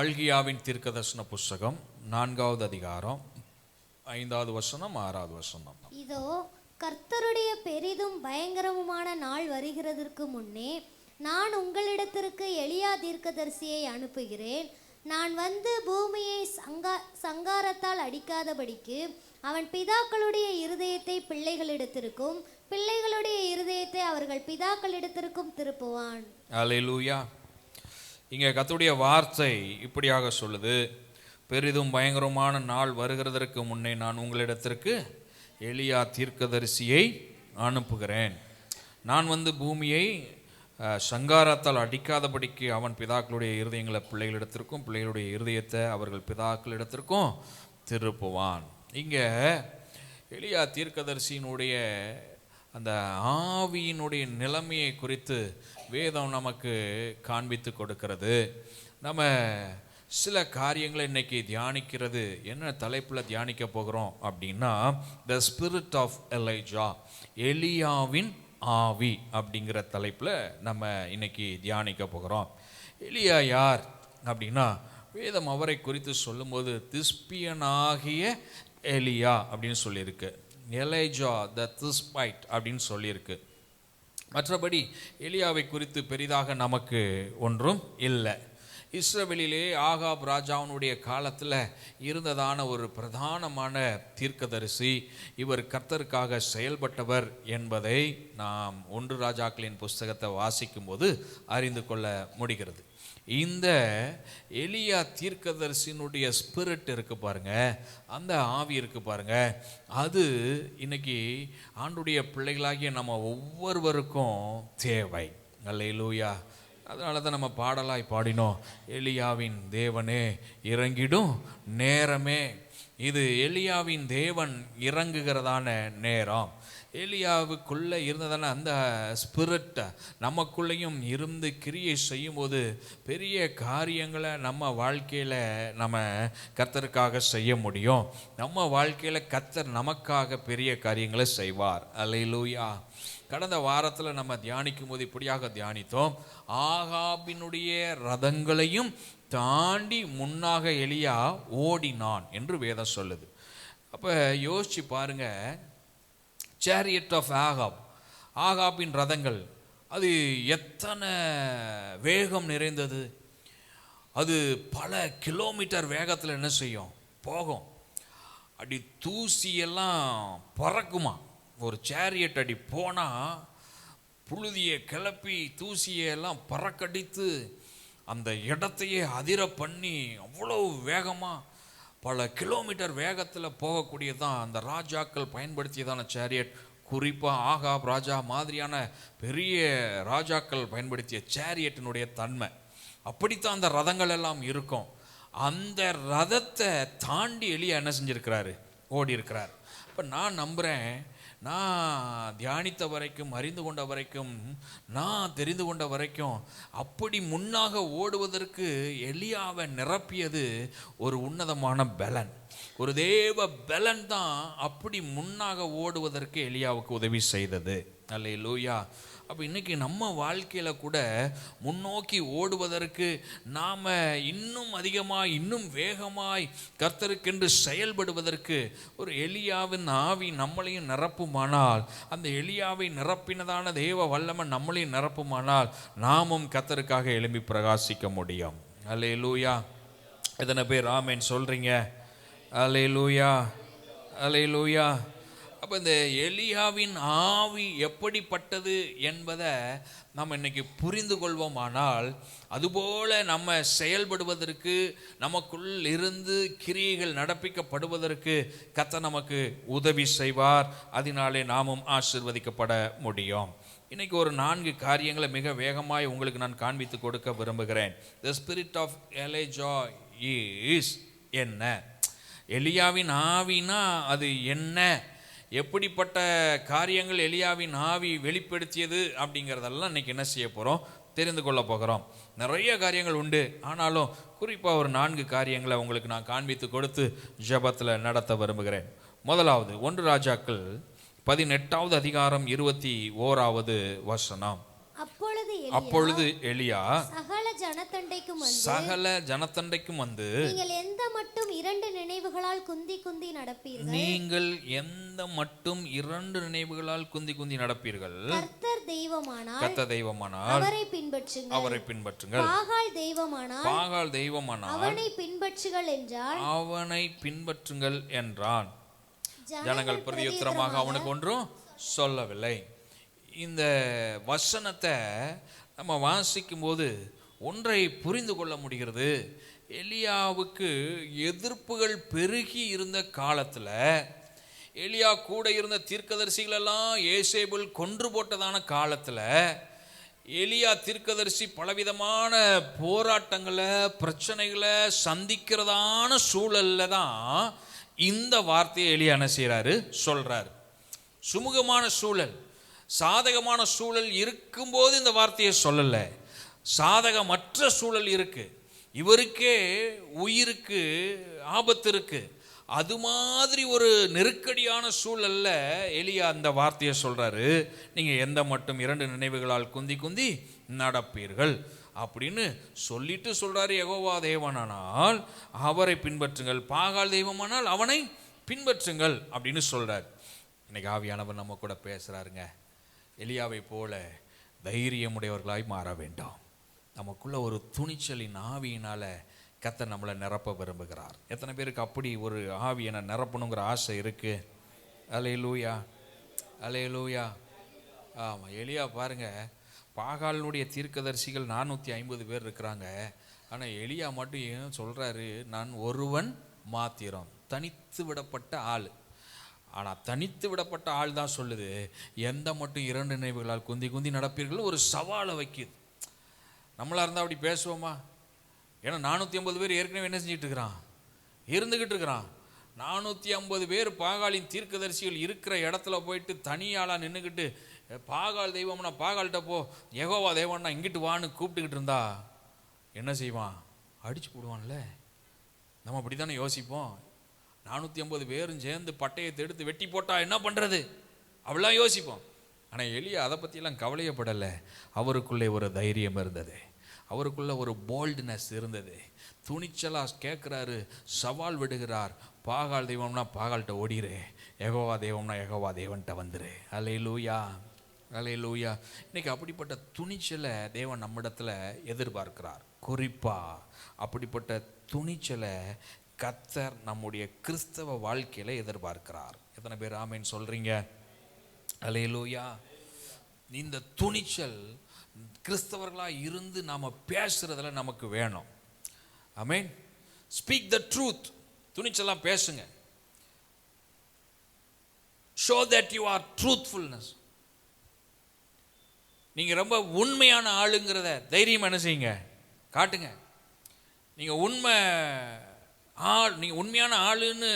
மல்கியாவின் தீர்க்கதரிசன புஸ்தகம் 4வது அதிகாரம் 5வது வசனம் 6வது வசனம். இதோ கர்த்தருடைய பெரிதும் பயங்கரமுமான நாள் வருகிறதற்கு முன்னே நான் உங்களிடத்திற்கு எலியா தீர்க்கதரிசியை அனுப்புகிறேன். நான் வந்து பூமியை சங்காரத்தால் அடிக்காதபடிக்கு அவன் பிதாக்களுடைய இருதயத்தை பிள்ளைகளிடத்திற்கும் பிள்ளைகளுடைய இருதயத்தை அவர்கள் பிதாக்களிடத்திற்கும் திருப்புவான். அல்லேலூயா. இங்கே கர்த்தருடைய வார்த்தை இப்படியாக சொல்லுது, பெரிதும் பயங்கரமான நாள் வருகிறதற்கு முன்னே நான் உங்களிடத்திற்கு எலியா தீர்க்கதரிசியை அனுப்புகிறேன். நான் வந்து பூமியை சங்காரத்தால் அடிக்காதபடிக்கு அவன் பிதாக்களுடைய இருதயங்களை பிள்ளைகளிடத்திற்கும் பிள்ளைகளுடைய இருதயத்தை அவர்கள் பிதாக்களிடத்திற்கும் திருப்புவான். இங்கே எலியா தீர்க்கதரிசியினுடைய அந்த ஆவியினுடைய நிலைமையை குறித்து வேதம் நமக்கு காண்பித்து கொடுக்கிறது. நம்ம சில காரியங்களை இன்னைக்கு தியானிக்கிறது. என்ன தலைப்பில் தியானிக்க போகிறோம் அப்படின்னா, த ஸ்பிரிட் ஆஃப் எலைஜா, எலியாவின் ஆவி அப்படிங்கிற தலைப்பில் நம்ம இன்னைக்கு தியானிக்க போகிறோம். எலியா யார் அப்படின்னா, வேதம் அவரை குறித்து சொல்லும்போது திஸ்பியனாகிய எலியா அப்படின்னு சொல்லியிருக்கு. எலைஜா த திஸ்பைட் அப்படின்னு சொல்லியிருக்கு. மற்றபடி எலியாவை குறித்து பெரிதாக நமக்கு ஒன்றும் இல்லை. இஸ்ரவேலிலே ஆகாப் ராஜாவினுடைய காலத்தில் இருந்ததான ஒரு பிரதானமான தீர்க்கதரிசி, இவர் கர்த்தருக்காக செயல்பட்டவர் என்பதை நாம் 1 ராஜாக்களின் புஸ்தகத்தை வாசிக்கும் போது அறிந்து கொள்ள முடிகிறது. இந்த எலியா தீர்க்கதரிசியினுடைய ஸ்பிரிட் இருக்கு பாருங்க, அந்த ஆவி இருக்கு பாருங்க, அது இன்னைக்கு ஆண்டுடைய பிள்ளைகளாகிய நம்ம ஒவ்வொருவருக்கும் தேவை. அல்லேலூயா. அதனால தான் நம்ம பாடலாய் பாடினோம், எலியாவின் தேவனே இறங்கிடும் நேரமே. இது எலியாவின் தேவன் இறங்குகிறதான நேரம். எலியாவுக்குள்ளே இருந்ததான அந்த ஸ்பிரிட்டை நமக்குள்ளேயும் இருந்து கிரியை செய்யும் போது பெரிய காரியங்களை நம்ம வாழ்க்கையில் நம்ம கர்த்தருக்காக செய்ய முடியும். நம்ம வாழ்க்கையில் கர்த்தர் நமக்காக பெரிய காரியங்களை செய்வார். அல்லேலூயா. கடந்த வாரத்தில் நம்ம தியானிக்கும் போது இப்படியாக தியானித்தோம், ஆகாபினுடைய ரதங்களையும் தாண்டி முன்னாக எலியா ஓடினான் என்று வேதம் சொல்லுது. அப்போ யோசிச்சு பாருங்க, சேரியட் ஆஃப் ஆகாப், ஆகாபின் ரதங்கள் அது எத்தனை வேகம் நிறைந்தது. அது பல கிலோமீட்டர் வேகத்தில் என்ன செய்யும், போகும். அடி தூசியெல்லாம் பறக்குமா. ஒரு சேரியட் அடி போனால் புழுதியை கிளப்பி தூசியெல்லாம் பறக்கடித்து அந்த இடத்தையே அதிர பண்ணி அவ்வளோ வேகமாக பல கிலோமீட்டர் வேகத்தில் போகக்கூடியதான் அந்த ராஜாக்கள் பயன்படுத்தியதான சேரியட். குறிப்பாக ஆகாப் ராஜா மாதிரியான பெரிய ராஜாக்கள் பயன்படுத்திய சேரியட்டினுடைய தன்மை அப்படித்தான் அந்த ரதங்கள் எல்லாம் இருக்கும். அந்த ரதத்தை தாண்டி எலியா என்ன செஞ்சிருக்கிறாரு, ஓடி இருக்கிறார். இப்போ நான் நம்புகிறேன், நான் தியானித்த வரைக்கும், அறிந்து கொண்ட வரைக்கும், நான் தெரிந்து கொண்ட வரைக்கும், அப்படி முன்னாக ஓடுவதற்கு எலியாவை நிரப்பியது ஒரு உன்னதமான பலன், ஒரு தேவ பலன் தான் அப்படி முன்னாக ஓடுவதற்கு எலியாவுக்கு உதவி செய்தது. அல்லேலூயா. அப்போ இன்றைக்கி நம்ம வாழ்க்கையில் கூட முன்னோக்கி ஓடுவதற்கு நாம் இன்னும் அதிகமாய் இன்னும் வேகமாய் கர்த்தருக்கென்று செயல்படுவதற்கு ஒரு எலியாவின் ஆவி நம்மளையும் நிரப்புமானால், அந்த எலியாவை நிரப்பினதான தேவ வல்லமை நம்மளையும் நிரப்புமானால் நாமும் கர்த்தருக்காக எழும்பி பிரகாசிக்க முடியும். அல்லேலூயா. எத்தனை பேர் ஆமென் சொல்கிறீங்க? அல்லேலூயா, அல்லேலூயா. அப்போ இந்த எலியாவின் ஆவி எப்படிப்பட்டது என்பதை நம்ம இன்னைக்கு புரிந்து கொள்வோமானால், அதுபோல நம்ம செயல்படுவதற்கு, நமக்குள் இருந்து கிரியைகள் நடப்பிக்கப்படுவதற்கு கர்த்தர் நமக்கு உதவி செய்வார். அதனாலே நாமும் ஆசீர்வதிக்கப்பட முடியும். இன்னைக்கு ஒரு 4 காரியங்களை மிக வேகமாய் உங்களுக்கு நான் காண்பித்து கொடுக்க விரும்புகிறேன். The spirit of Elijah is என்ன? எலியாவின் ஆவினா அது என்ன, எப்படிப்பட்ட காரியங்கள் எலியாவின் ஆவி வெளிப்படுத்தியது அப்படிங்கிறதெல்லாம் இன்னைக்கு என்ன செய்ய போகிறோம், தெரிந்து கொள்ள போகிறோம். நிறைய காரியங்கள் உண்டு, ஆனாலும் குறிப்பாக ஒரு 4 காரியங்களை உங்களுக்கு நான் காண்பித்து கொடுத்து ஜெபத்தில் நடத்த விரும்புகிறேன். முதலாவது 1 ராஜாக்கள் 18வது அதிகாரம் 21வது வசனம். அப்பொழுது எலியா சகல ஜனத்தண்டைக்கும் வந்து சகல ஜனத்தண்டைக்கும் வந்து நீங்கள் எந்த மட்டும் இரண்டு நினைவுகளால் குந்தி குந்தி நடப்பீர்கள். நீங்கள் எந்த மட்டும் இரண்டு நினைவுகளால் குந்தி குந்தி நடப்பீர்கள். கர்த்தர் தெய்வமானால் கர்த்தர் தெய்வமானால் அவரை பின்பற்றுங்கள். அவரை பின்பற்றுங்கள். பாகால் தெய்வமானால் பாகால் தெய்வமானால் அவனை பின்பற்றுங்கள் என்றால் அவனை பின்பற்றுங்கள் என்றான். ஜனங்கள் பிரதியுத்தரமாக அவனுக்கு ஒன்றும் சொல்லவில்லை. இந்த வசனத்தை நம்ம வாசிக்கும் போது ஒன்றை புரிந்து கொள்ள முடிகிறது. எலியாவுக்கு எதிர்ப்புகள் பெருகி இருந்த காலத்தில், எலியா கூட இருந்த தீர்க்கதரிசிகளெல்லாம் ஏசேபேல் கொன்று போட்டதான காலத்தில், எலியா தீர்க்கதரிசி பலவிதமான போராட்டங்களை பிரச்சனைகளை சந்திக்கிறதான சூழல்ல தான் இந்த வார்த்தையை எலியா என்ன செய்கிறாரு, சொல்றாரு. சுமூகமான சூழல், சாதகமான சூழல் இருக்கும்போது இந்த வார்த்தையை சொல்லல. சாதகமற்ற சூழல் இருக்கு, இவருக்கே உயிருக்கு ஆபத்து இருக்கு. அது மாதிரி ஒரு நெருக்கடியான சூழல்ல எலியா அந்த வார்த்தையை சொல்றாரு. நீங்க எந்த மட்டும் இரண்டு நினைவுகளால் குந்தி குந்தி நடப்பீர்கள் அப்படின்னு சொல்லிட்டு சொல்றாரு. யெகோவா தேவனானால் அவரை பின்பற்றுங்கள், பாகால் தெய்வமானால் அவனை பின்பற்றுங்கள் அப்படின்னு சொல்றாரு. இன்னைக்கு ஆவியானவர் நம்ம கூட பேசுறாருங்க. எலியாவை போல தைரியமுடையவர்களாய் மாற வேண்டாம். நமக்குள்ள ஒரு துணிச்சலின் ஆவியினால கர்த்தர் நம்மளை நிரப்ப விரும்புகிறார். எத்தனை பேருக்கு அப்படி ஒரு ஆவியை நிரப்பணுங்கிற ஆசை இருக்கு? அல்லேலூயா, அல்லேலூயா. ஆமாம், எலியா பாருங்க, பாகாலுடைய தீர்க்கதரிசிகள் 450 பேர் இருக்கிறாங்க. ஆனால் எலியா மட்டும் ஏன் சொல்றாரு, நான் ஒருவன் மாத்திரம், தனித்து விடப்பட்ட ஆள். ஆனால் தனித்து விடப்பட்ட ஆள் தான் சொல்லுது, எந்த மட்டும் இரண்டு நினைவுகளால் குந்தி குந்தி நடப்பீர்கள் ஒரு சவாலை வைக்குது. நம்மளா இருந்தால் அப்படி பேசுவோமா? ஏன்னா 450 பேர் ஏற்கனவே என்ன செஞ்சுட்டு இருக்கிறான், இருந்துகிட்டு இருக்கிறான். 450 பேர் பாகாலின் தீர்க்கதரிசிகள் இருக்கிற இடத்துல போயிட்டு தனியாளாக நின்றுக்கிட்டு, பாகால் தெய்வம்னா பாகால்கிட்ட போ, யெகோவா தெய்வம்னா இங்கிட்டு வான்னு கூப்பிட்டுக்கிட்டு இருந்தா என்ன செய்வான்? அடிச்சு போடுவான்ல. நம்ம அப்படி தானே யோசிப்போம். 450 பேரும் சேர்ந்து பட்டயத்தை எடுத்து வெட்டி போட்டா என்ன பண்றது, அப்படிலாம் யோசிப்போம். ஆனால் எலியா அதை பற்றியெல்லாம் கவலையப்படலை. அவருக்குள்ளே ஒரு தைரியம் இருந்தது, அவருக்குள்ள ஒரு போல்ட்னஸ் இருந்தது. துணிச்சலாக கேட்குறாரு, சவால் விடுகிறார். பாகால் தெய்வம்னா பாகால்கிட்ட ஓடிரு, யெகோவா தெய்வம்னா யெகோவா தேவன்கிட்ட வந்துரு. அல்லேலூயா, அல்லேலூயா. இன்னைக்கு அப்படிப்பட்ட துணிச்சலை தேவன் நம்மிடத்துல எதிர்பார்க்கிறார். குறிப்பா அப்படிப்பட்ட துணிச்சலை கர்த்தர் நம்முடைய கிறிஸ்தவ வாழ்க்கையில எதிர்பார்க்கிறார். எத்தனை பேர் ஆமேன் சொல்றீங்க? அல்லேலூயா. இந்த துணிச்சல் கிறிஸ்தவர்களாக இருந்து நாம பேசுறதுல நமக்கு வேணும். ஆமென். ஸ்பீக் த ட்ரூத். துணிச்சலா பேசுங்க. Show that you are truthfulness. நீங்க ரொம்ப உண்மையான ஆளுங்கிறத தைரியம் என்ன செய்யுங்க, காட்டுங்க. நீங்க நீங்க உண்மையான ஆளுன்னு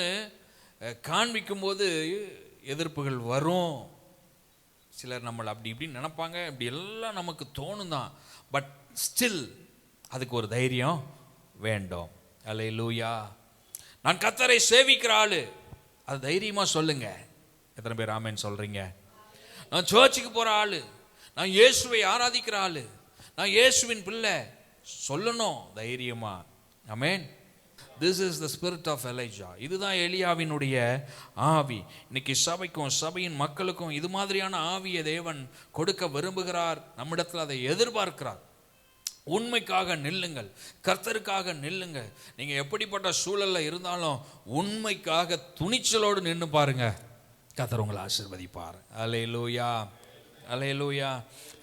காண்பிக்கும் போது எதிர்ப்புகள் வரும். சிலர் நம்மளை அப்படி இப்படின்னு நினைப்பாங்க, இப்படி எல்லாம் நமக்கு தோணும் தான். பட் ஸ்டில் அதுக்கு ஒரு தைரியம் வேண்டும். அல்லேலூயா. நான் கர்த்தரை சேவிக்கிற ஆளு, அது தைரியமா சொல்லுங்க. எத்தனை பேர் ஆமென் சொல்றீங்க? நான் சர்ச்சுக்கு போற ஆளு, நான் இயேசுவை ஆராதிக்கிற ஆளு, நான் இயேசுவின் பிள்ளை சொல்லணும் தைரியமா. ஆமென். This is the spirit of Elijah. இதுதான் எலியாவினுடைய ஆவி. இன்னைக்கு சபைக்கும் சபையின் மக்களுக்கும் இது மாதிரியான ஆவியை தேவன் கொடுக்க விரும்புகிறார். நம்மிடத்தில் அதை எதிர்பார்க்கிறார். உண்மைக்காக நில்லுங்கள், கர்த்தருக்காக நில்லுங்க. நீங்க எப்படிப்பட்ட சூழல்ல இருந்தாலும் உண்மைக்காக துணிச்சலோடு நின்று பாருங்க, கர்த்தர் உங்களை ஆசீர்வதிப்பார். அல்லேலூயா, அல்லேலூயா.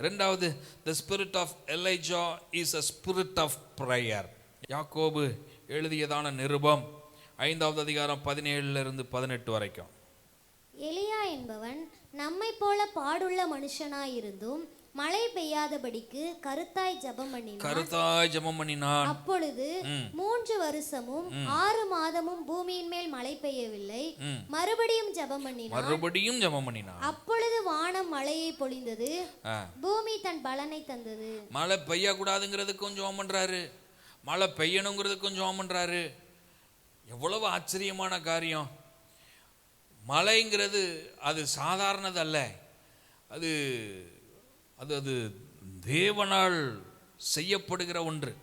இரண்டாவது, the spirit of Elijah is a spirit of prayer. யாக்கோபு எழுதியதான நிருபம் 5வது அதிகாரம் 17 - 18 வரைக்கும். எலியா என்பவன் நம்மை போல பாடுள்ள மனுஷனாயிருந்தும் மழை பெய்யாதபடிக்கு கருத்தாய் ஜெபம் பண்ணினான். அப்பொழுது 3 வருஷமும் 6 மாதமும் பூமியின் மேல் மழை பெய்யவில்லை. மறுபடியும் ஜெபம் பண்ணினான். அப்பொழுது வானம் மழையை பொழிந்தது, பூமி தன் பலனை தந்தது. மழை பெய்யக்கூடாதுங்கிறது கொஞ்சம் பண்றாரு, மழை பெய்யணுங்கிறது கொஞ்சம் பண்றாரு. எவ்வளவு ஆச்சரியமான காரியம். மழைங்கிறது அது சாதாரணது அல்ல, அது அது அது தேவனால் செய்யப்படுகிற ஒன்று.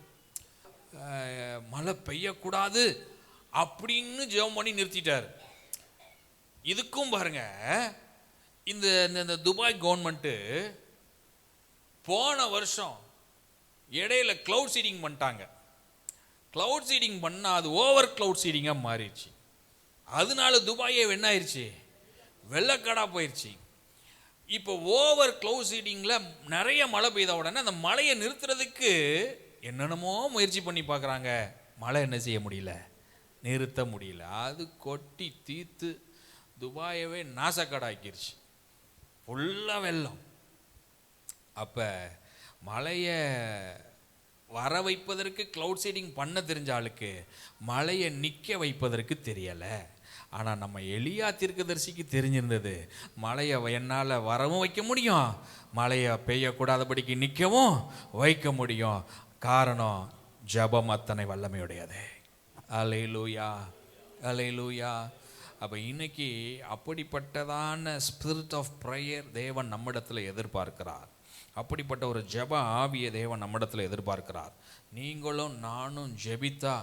மழை பெய்யக்கூடாது அப்படின்னு ஜெபம் பண்ணி நிறுத்திட்டார். இதுக்கும் பாருங்க, இந்த துபாய் கவர்மெண்ட்டு போன வருஷம் இடையில கிளவுட் சீடிங் பண்ணிட்டாங்க. கிளவுட் சீடிங் பண்ணால் அது ஓவர் கிளவுட் சீடிங்காக மாறிடுச்சு. அதனால துபாயே என்ன ஆயிடுச்சு, வெள்ளக்காடா போயிடுச்சு. இப்போ ஓவர் கிளவுட் சீடிங்கில் நிறைய மழை பெய்த உடனே அந்த மழையை நிறுத்துறதுக்கு என்னென்னமோ முயற்சி பண்ணி பார்க்குறாங்க. மழை என்ன செய்ய முடியல, நிறுத்த முடியல. அது கொட்டி தீர்த்து துபாயவே நாசக்காடாக்கிருச்சு, ஃபுல்லாக வெள்ளம். அப்போ மழையை வர வைப்பதற்கு கிளவுட் சீடிங் பண்ண தெரிஞ்ச ஆளுக்கு மழையை நிற்க வைப்பதற்கு தெரியலை. ஆனால் நம்ம எலியா தீர்க்கதரிசிக்கு தெரிஞ்சிருந்தது, மழையை என்னால் வரவும் வைக்க முடியும், மழையை பெய்யக்கூடாதபடிக்கு நிற்கவும் வைக்க முடியும். காரணம், ஜெபம் அத்தனை வல்லமையுடையது. அல்லேலூயா, அல்லேலூயா. அப்போ இன்னைக்கு அப்படிப்பட்டதான ஸ்பிரிட் ஆஃப் ப்ரேயர் தேவன் நம்மிடத்தில் எதிர்பார்க்கிறார். அப்படிப்பட்ட ஒரு ஜெப ஆவியை தேவன் நம்மிடத்தில் எதிர்பார்க்கிறார். நீங்களும் நானும் ஜெபித்தா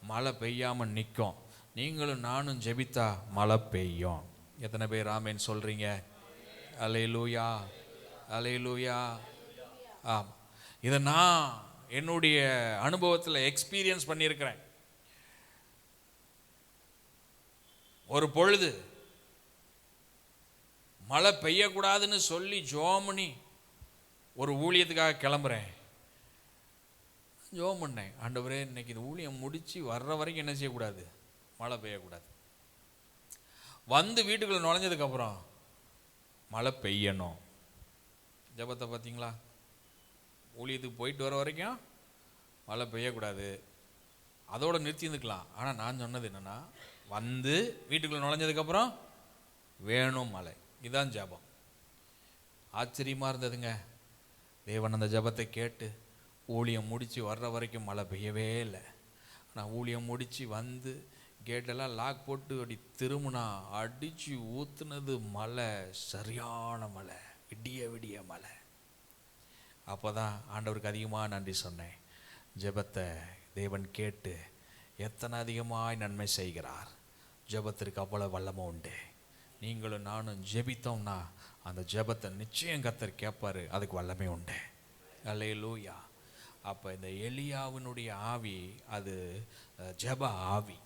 மழை பெய்யாமல் நிற்கும், நீங்களும் நானும் ஜெபித்தா மழை பெய்யும். எத்தனை பேர் ஆமேன் சொல்கிறீங்க? அல்லேலூயா, அல்லேலூயா. ஆமாம், இதை நான் என்னுடைய அனுபவத்தில் எக்ஸ்பீரியன்ஸ் பண்ணியிருக்கிறேன். ஒரு பொழுது மழை பெய்யக்கூடாதுன்னு சொல்லி ஜோமனி ஒரு ஊழியத்துக்காக கிளம்புறேன். ஜோம் பண்ணேன், ஆண்டவரே இன்னைக்கு இந்த ஊழியம் முடித்து வர்ற வரைக்கும் என்ன செய்யக்கூடாது, மழை பெய்யக்கூடாது. வந்து வீட்டுக்குள்ளே நுழைஞ்சதுக்கப்புறம் மழை பெய்யணும். ஜெபத்தை பார்த்தீங்களா? ஊழியத்துக்கு போயிட்டு வர வரைக்கும் மழை பெய்யக்கூடாது, அதோடு நிறுத்தியிருந்துக்கலாம். ஆனால் நான் சொன்னது என்னென்னா, வந்து வீட்டுக்குள்ளே நுழைஞ்சதுக்கப்புறம் வேணும் மழை. இதுதான் ஜெபம். ஆச்சரியமாக இருந்ததுங்க. தேவன் அந்த ஜெபத்தை கேட்டு ஊழியம் முடித்து வர்ற வரைக்கும் மழை பெய்யவே இல்லை. ஆனால் ஊழியம் முடித்து வந்து கேட்டெல்லாம் லாக் போட்டு அப்படி திரும்பினா அடித்து ஊற்றுனது மழை, சரியான மழை, விடிய விடிய மழை. அப்போ தான் ஆண்டவருக்கு அதிகமாக நன்றி சொன்னேன். ஜெபத்தை தேவன் கேட்டு எத்தனை அதிகமாய் நன்மை செய்கிறார். ஜெபத்திற்கு அவ்வளோ வல்லமை உண்டு. நீங்களும் நானும் ஜெபித்தோம்னா அந்த ஜெபத்தை நிச்சயம் கர்த்தர் கேட்பார், அதுக்கு வல்லமை உண்டு. அல்லேலூயா. அப்போ இந்த எலியாவினுடைய ஆவி அது ஜெப ஆவி.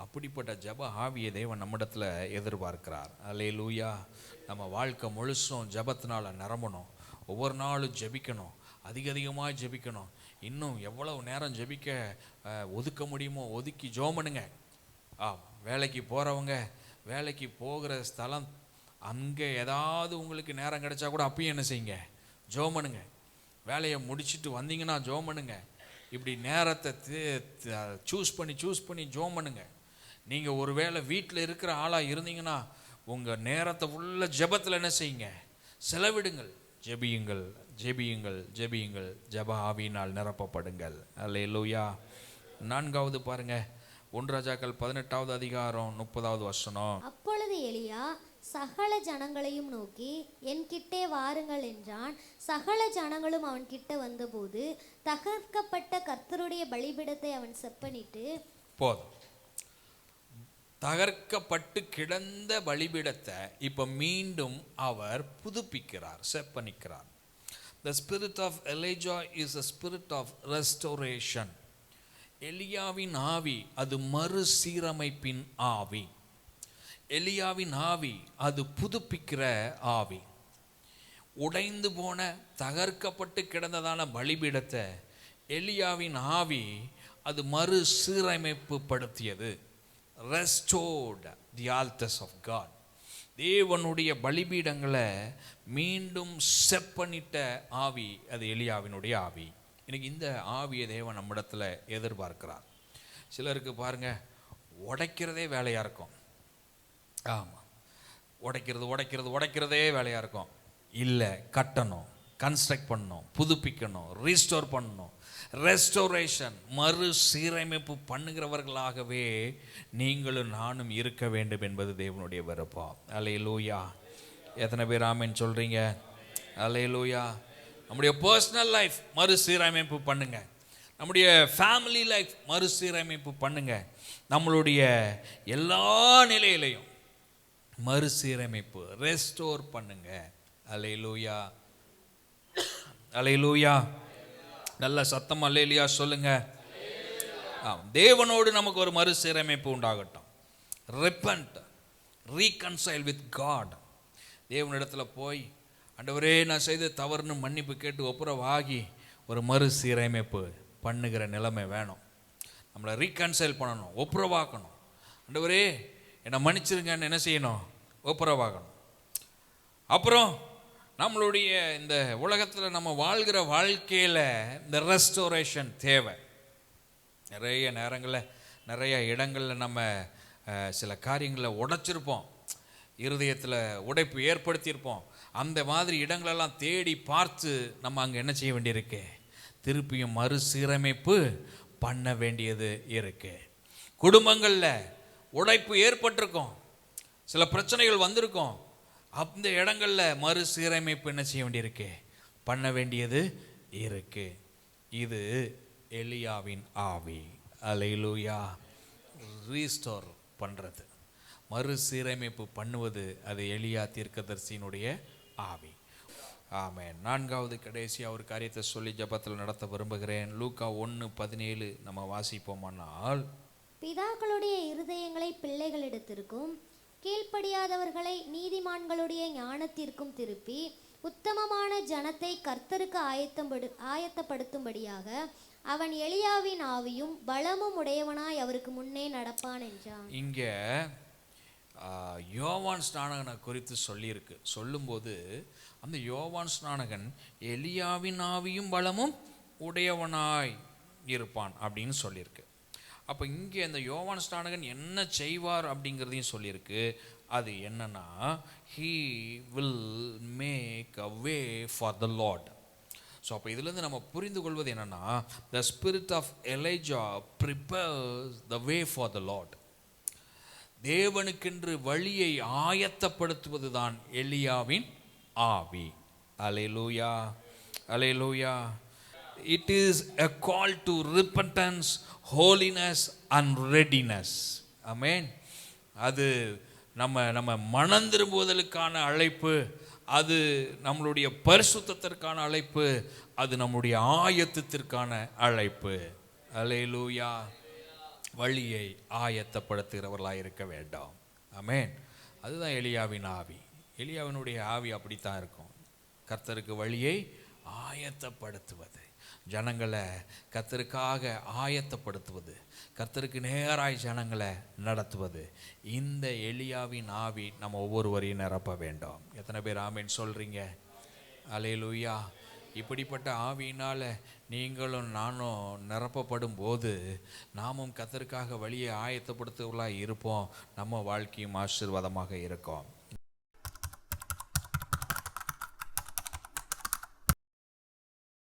அப்படிப்பட்ட ஜெப ஆவியை தேவன் நம்மிடத்தில் எதிர்பார்க்கிறார். அல்லேலூயா. நம்ம வாழ்க்கை முழுசும் ஜெபத்தினால நிரம்பணும். ஒவ்வொரு நாளும் ஜெபிக்கணும், அதிகமாக ஜெபிக்கணும். இன்னும் எவ்வளவு நேரம் ஜெபிக்க ஒதுக்க முடியுமோ ஒதுக்கி ஜெபம் பண்ணுங்க. வேலைக்கு போகிறவங்க வேலைக்கு போகிற ஸ்தலம் அங்கே ஏதாவது உங்களுக்கு நேரம் கிடைச்சா கூட அப்பயும் என்ன செய்யுங்க, ஜெபம் பண்ணுங்க. வேலையை முடிச்சுட்டு வந்தீங்கன்னா ஜெபம் பண்ணுங்க. இப்படி நேரத்தை சூஸ் பண்ணி ஜெபம் பண்ணுங்க. நீங்கள் ஒரு வேளை வீட்டில் இருக்கிற ஆளாக இருந்தீங்கன்னா உங்கள் நேரத்தை ஃபுல்லாக ஜெபத்தில் என்ன செய்யுங்க, செலவிடுங்கள். ஜெபியுங்கள், ஜெபியுங்கள், ஜெபியுங்கள். ஜெப ஆவியினால் நிரப்பப்படுங்கள். அல்லேலூயா. 4வது பாருங்க, 1 ராஜாக்கள் 18வது அதிகாரம் 30வது வசனம். அப்பொழுது எலியா சகல ஜனங்களையும் நோக்கி என் கிட்டே வாருங்கள் என்றான். சகல ஜனங்களும் அவன் கிட்ட வந்தபோது தகர்க்கப்பட்ட கர்த்தருடைய பலிபீடத்தை அவன் செப்பனிட்டு, போதும், தகர்க்கப்பட்டு கிடந்த பலிபீடத்தை இப்ப மீண்டும் அவர் புதுப்பிக்கிறார், செப்பனிக்கிறார். The spirit of Elijah is a spirit of restoration. எலியாவின் ஆவி அது மறுசீரமைப்பின் ஆவி. எலியாவின் ஆவி அது புதுப்பிக்கிற ஆவி. உடைந்து போன தகர்க்கப்பட்டு கிடந்ததான பலிபீடத்தை எலியாவின் ஆவி அது மறுசீரமைப்பு படுத்தியது. Restored the altars of God. தேவனுடைய பலிபீடங்களை மீண்டும் செப்பனிட்ட ஆவி அது எலியாவினுடைய ஆவி. இன்னைக்கு இந்த ஆவியை தேவன் நம்மிடத்தில் எதிர்பார்க்கிறார். சிலருக்கு பாருங்க, உடைக்கிறதே வேலையாக இருக்கும். ஆமாம், உடைக்கிறதே வேலையாக இருக்கும். இல்லை, கட்டணும், கன்ஸ்ட்ரக்ட் பண்ணணும், புதுப்பிக்கணும், ரீஸ்டோர் பண்ணணும். ரெஸ்டோரேஷன், மறுசீரமைப்பு பண்ணுகிறவர்களாகவே நீங்களும் நானும் இருக்க வேண்டும் என்பது தேவனுடைய விருப்பம். அல்லேலூயா. எத்தனை பேர் ஆமென் சொல்கிறீங்க? அல்லேலூயா. நம்முடைய பர்சனல் லைஃப் மறுசீரமைப்பு பண்ணுங்க. நம்முடைய ஃபேமிலி லைஃப் மறுசீரமைப்பு பண்ணுங்க. நம்மளுடைய எல்லா நிலையிலையும் மறுசீரமைப்பு ரெஸ்டோர் பண்ணுங்க. அல்லேலூயா, அல்லேலூயா. நல்ல சத்தம் அல்லேலூயா சொல்லுங்க. தேவனோடு நமக்கு ஒரு மறுசீரமைப்பு உண்டாகட்டும். repent, reconcile with God. தேவனிடத்தில் போய் ஆண்டவரே நான் செய்த தவறுன்னு மன்னிப்பு கேட்டு ஒப்புரவாகி ஒரு மறுசீரமைப்பு பண்ணுகிற நிலைமை வேணும். நம்மளை ரீகன்சைல் பண்ணணும், ஒப்புரவாக்கணும். ஆண்டவரே என்னை மன்னிச்சிருங்கன்னு என்ன செய்யணும்? ஒப்புரவாகணும். அப்புறம் நம்மளுடைய இந்த உலகத்தில் நம்ம வாழ்கிற வாழ்க்கையில் இந்த ரெஸ்டோரேஷன் தேவை. நிறைய நேரங்களில் நிறைய இடங்களில் நம்ம சில காரியங்களை உடைச்சிருப்போம், இருதயத்தில் உடைப்பு ஏற்படுத்தியிருப்போம். அந்த மாதிரி இடங்களெல்லாம் தேடி பார்த்து நம்ம அங்கே என்ன செய்ய வேண்டியிருக்கு? திருப்பியும் மறுசீரமைப்பு பண்ண வேண்டியது இருக்கு. குடும்பங்களில் உடைப்பு ஏற்பட்டிருக்கும், சில பிரச்சனைகள் வந்திருக்கும். அந்த இடங்களில் மறுசீரமைப்பு என்ன செய்ய வேண்டியிருக்கு? பண்ண வேண்டியது இருக்கு. இது எலியாவின் ஆவி. அல்லேலூயா. ரீஸ்டோர் பண்ணுறது, மறுசீரமைப்பு பண்ணுவது, அது எலியா தீர்க்கதரிசியினுடைய ஆவி. ஆமென். நான்காவது கடைசியாக ஒரு காரியத்தை சொல்லி ஜெபத்தில் நடத்த விரும்புகிறேன். லூக்கா 1:17 நம்ம வாசிப்போமானால், பிதாக்களுடைய இருதயங்களை பிள்ளைகளிடத்திற்கும் கீழ்ப்படியாதவர்களை நீதிமான்களுடைய ஞானத்திற்கும் திருப்பி உத்தமமான ஜனத்தை கர்த்தருக்கு ஆயத்தப்படுத்தும்படியாக அவன் எலியாவின் ஆவியும் பலமும் உடையவனாய் அவருக்கு முன்னே நடப்பான் என்றான். இங்கே யோவான் ஸ்நானகனை குறித்து சொல்லியிருக்கு. சொல்லும்போது அந்த யோவான் ஸ்நானகன் எலியாவின் ஆவியும் பலமும் உடையவனாய் இருப்பான் அப்படின்னு சொல்லியிருக்கு. அப்போ இங்கே அந்த யோவான் ஸ்நானகன் என்ன செய்வார் அப்படிங்கிறதையும் சொல்லியிருக்கு. அது என்னன்னா, he will make a way for the Lord. So அப்போ இதுலேருந்து நம்ம புரிந்து கொள்வது என்னன்னா, the spirit of Elijah prepares the way for the Lord. தேவனுக்கென்று வழியை ஆயத்தப்படுத்துவது தான் எலியாவின் ஆவி. அல்லேலூயா, அல்லேலூயா. It is a call to repentance, holiness and readiness. Amen. அது நம்ம மனம் திரும்புவதற்கான அழைப்பு, அது நம்மளுடைய பரிசுத்தத்திற்கான அழைப்பு, அது நம்முடைய ஆயத்தத்திற்கான அழைப்பு. அல்லேலூயா. வழியை ஆயத்தப்படுத்துகிறவர்களாக இருக்க வேண்டாம். ஆமென். அதுதான் எலியாவின் ஆவி. எலியாவினுடைய ஆவி அப்படித்தான் இருக்கும். கர்த்தருக்கு வழியை ஆயத்தப்படுத்துவது, ஜனங்களை கர்த்தருக்காக ஆயத்தப்படுத்துவது, கர்த்தருக்கு நேராய் ஜனங்களை நடத்துவது. இந்த எலியாவின் ஆவி நம்ம ஒவ்வொருவரையும் நிரப்ப வேண்டும். எத்தனை பேர் ஆமேன் சொல்றீங்க? அல்லேலூயா. இப்படிப்பட்ட ஆவியினால் நீங்களும் நானும் நிரப்பப்படும் போது நாமும் கர்த்தருக்காக வழியை ஆயத்தப்படுத்துவர்களாக இருப்போம். நம்ம வாழ்க்கையும் ஆசீர்வாதமாக இருக்கும்.